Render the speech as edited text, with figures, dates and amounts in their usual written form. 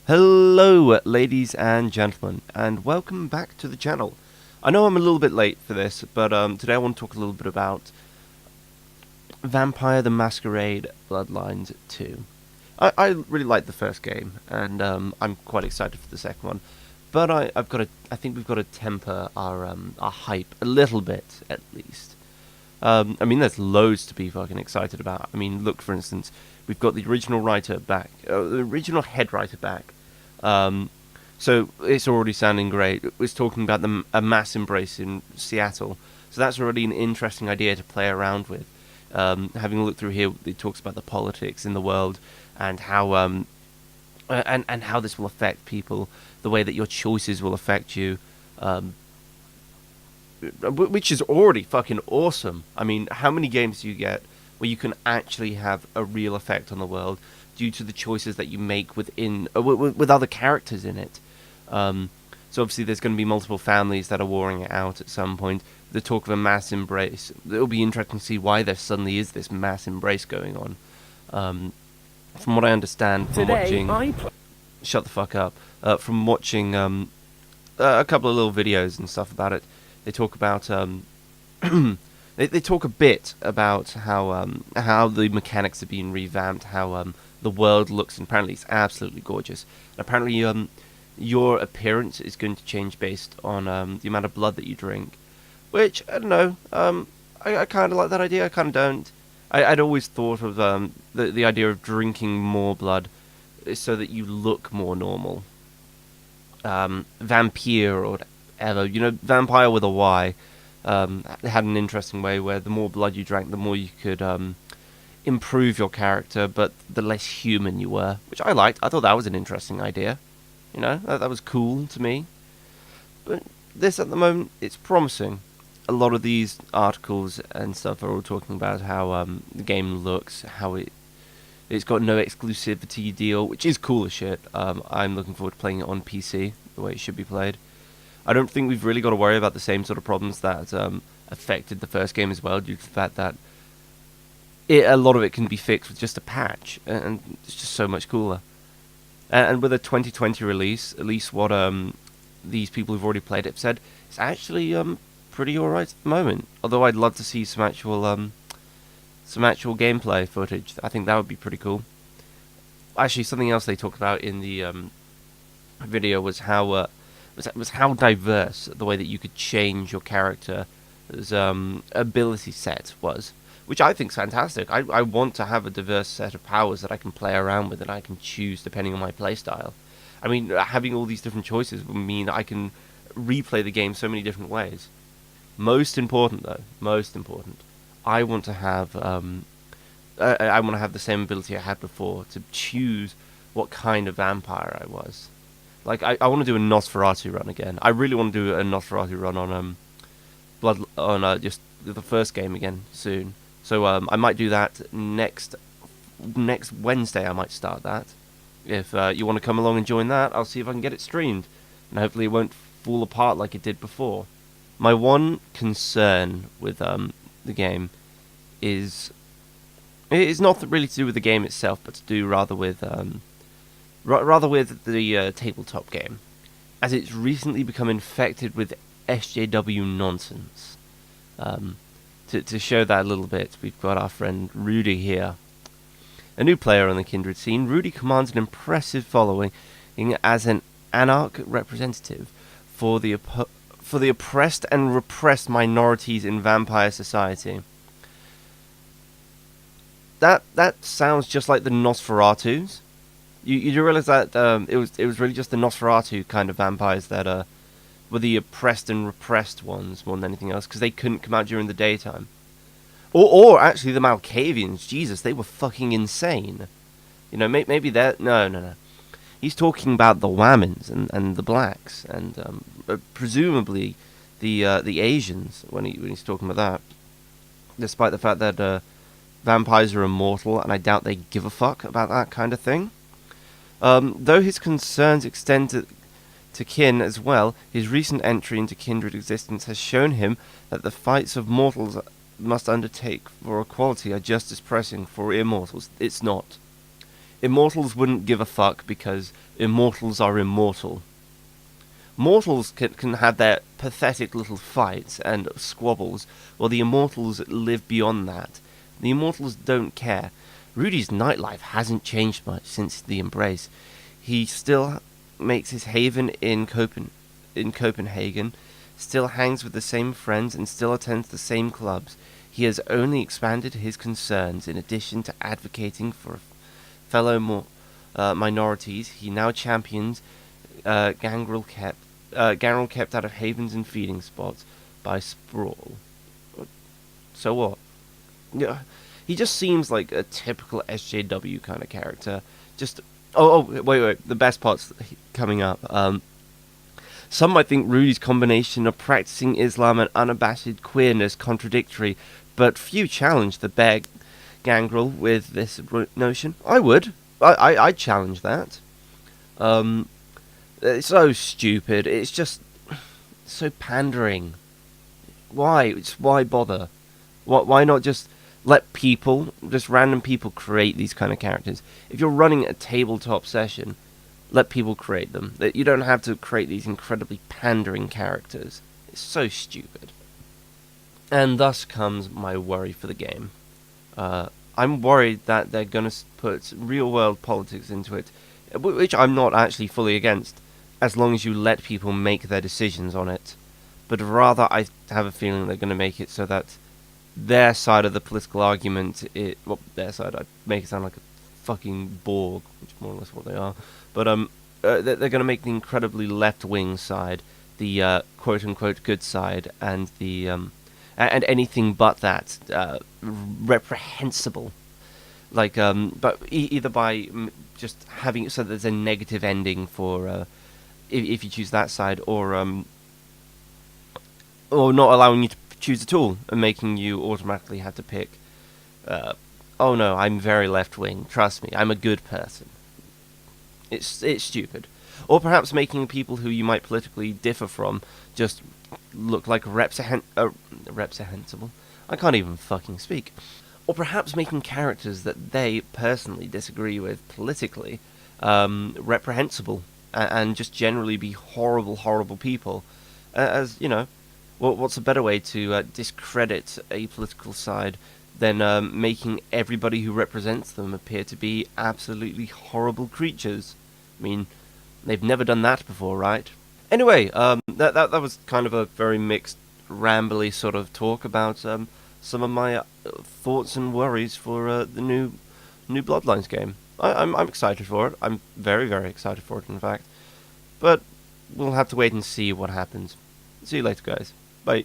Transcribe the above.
Hello, ladies and gentlemen, and welcome back to the channel. I know I'm a little bit late for this, but today I want to talk a little bit about Vampire the Masquerade Bloodlines 2. I really liked the first game, and I'm quite excited for the second one. But I think we've got to temper our hype a little bit, at least. I mean, there's loads to be fucking excited about. I mean, look, for instance, we've got the original writer back, the original head writer back. So it's already sounding great. It was talking about a mass embrace in Seattle. So that's already an interesting idea to play around with. Having a look through here, it talks about the politics in the world and how and how this will affect people, the way that your choices will affect you. Which is already fucking awesome. I mean, how many games do you get where you can actually have a real effect on the world due to the choices that you make within with other characters in it? So obviously there's going to be multiple families that are warring it out at some point. The talk of a mass embrace. It'll be interesting to see why there suddenly is this mass embrace going on. From what I understand from watching... Shut the fuck up. From watching a couple of little videos and stuff about it, they talk about they talk a bit about how the mechanics are being revamped, how the world looks, and apparently it's absolutely gorgeous. And apparently your appearance is going to change based on the amount of blood that you drink, which I don't know. I kind of like that idea. I kind of don't. I'd always thought of the idea of drinking more blood so that you look more normal. Vampire or whatever, vampire with a Y, had an interesting way where the more blood you drank, the more you could improve your character, but the less human you were, which I liked. I thought that was an interesting idea. That was cool to me. But this, at the moment, it's promising. A lot of these articles and stuff are all talking about how the game looks, how it's got no exclusivity deal, which is cool as shit. I'm looking forward to playing it on PC, the way it should be played. I don't think we've really got to worry about the same sort of problems that affected the first game as well, due to the fact that a lot of it can be fixed with just a patch, and it's just so much cooler. And with a 2020 release, at least what these people who've already played it have said, it's actually pretty alright at the moment. Although I'd love to see some actual gameplay footage. I think that would be pretty cool. Actually, something else they talked about in the video was how diverse the way that you could change your character's ability set was, which I think is fantastic. I want to have a diverse set of powers that I can play around with and I can choose depending on my playstyle. I mean, having all these different choices will mean I can replay the game so many different ways. Most important, I want to have the same ability I had before to choose what kind of vampire I was. Like, I want to do a Nosferatu run again. I really want to do a Nosferatu run on just the first game again soon. So I might do that next Wednesday. I might start that. If you want to come along and join that, I'll see if I can get it streamed, and hopefully it won't fall apart like it did before. My one concern with the game is not really to do with the game itself, but to do rather with the tabletop game, as it's recently become infected with SJW nonsense. To show that a little bit, we've got our friend Rudy here, a new player on the Kindred scene. Rudy commands an impressive following as an anarch representative for the oppressed and repressed minorities in vampire society. That sounds just like the Nosferatus. You do realize that it was really just the Nosferatu kind of vampires that were the oppressed and repressed ones more than anything else, because they couldn't come out during the daytime. Or actually the Malkavians. Jesus, they were fucking insane. Maybe that. No. He's talking about the Whammons and the blacks and presumably the Asians when he's talking about that. Despite the fact that vampires are immortal, and I doubt they give a fuck about that kind of thing. Though his concerns extend to kin as well, his recent entry into kindred existence has shown him that the fights of mortals must undertake for equality are just as pressing for immortals. It's not. Immortals wouldn't give a fuck because immortals are immortal. Mortals can have their pathetic little fights and squabbles, while the immortals live beyond that. The immortals don't care. Rudy's nightlife hasn't changed much since the Embrace. He still makes his haven in Copenhagen, still hangs with the same friends, and still attends the same clubs. He has only expanded his concerns. In addition to advocating for fellow minorities, he now champions gangrel kept out of havens and feeding spots by sprawl. So what? Yeah, he just seems like a typical SJW kind of character. Just wait, the best part's coming up. Some might think Rudy's combination of practicing Islam and unabashed queerness contradictory, but few challenge the bare gangrel with this notion. I would. I'd challenge that. It's so stupid. It's just so pandering. Why bother? Why not just let people, just random people, create these kind of characters? If you're running a tabletop session, let people create them. You don't have to create these incredibly pandering characters. It's so stupid. And thus comes my worry for the game. I'm worried that they're going to put real-world politics into it, which I'm not actually fully against, as long as you let people make their decisions on it. But rather, I have a feeling they're going to make it so that their side of the political argument, their side, I make it sound like a fucking Borg, which is more or less what they are. But they're going to make the incredibly left-wing side the quote-unquote good side, and the and anything but that reprehensible. Like, but either by just having it so that there's a negative ending for if you choose that side, or not allowing you to choose at all and making you automatically have to pick. Oh no, I'm very left wing. Trust me, I'm a good person. It's stupid. Or perhaps making people who you might politically differ from just look like reprehensible. I can't even fucking speak. Or perhaps making characters that they personally disagree with politically reprehensible, and just generally be horrible people. As you know, what's a better way to discredit a political side than making everybody who represents them appear to be absolutely horrible creatures? I mean, they've never done that before, right? Anyway, that was kind of a very mixed, rambly sort of talk about some of my thoughts and worries for the new Bloodlines game. I'm excited for it. I'm very, very excited for it, in fact. But we'll have to wait and see what happens. See you later, guys. Bye.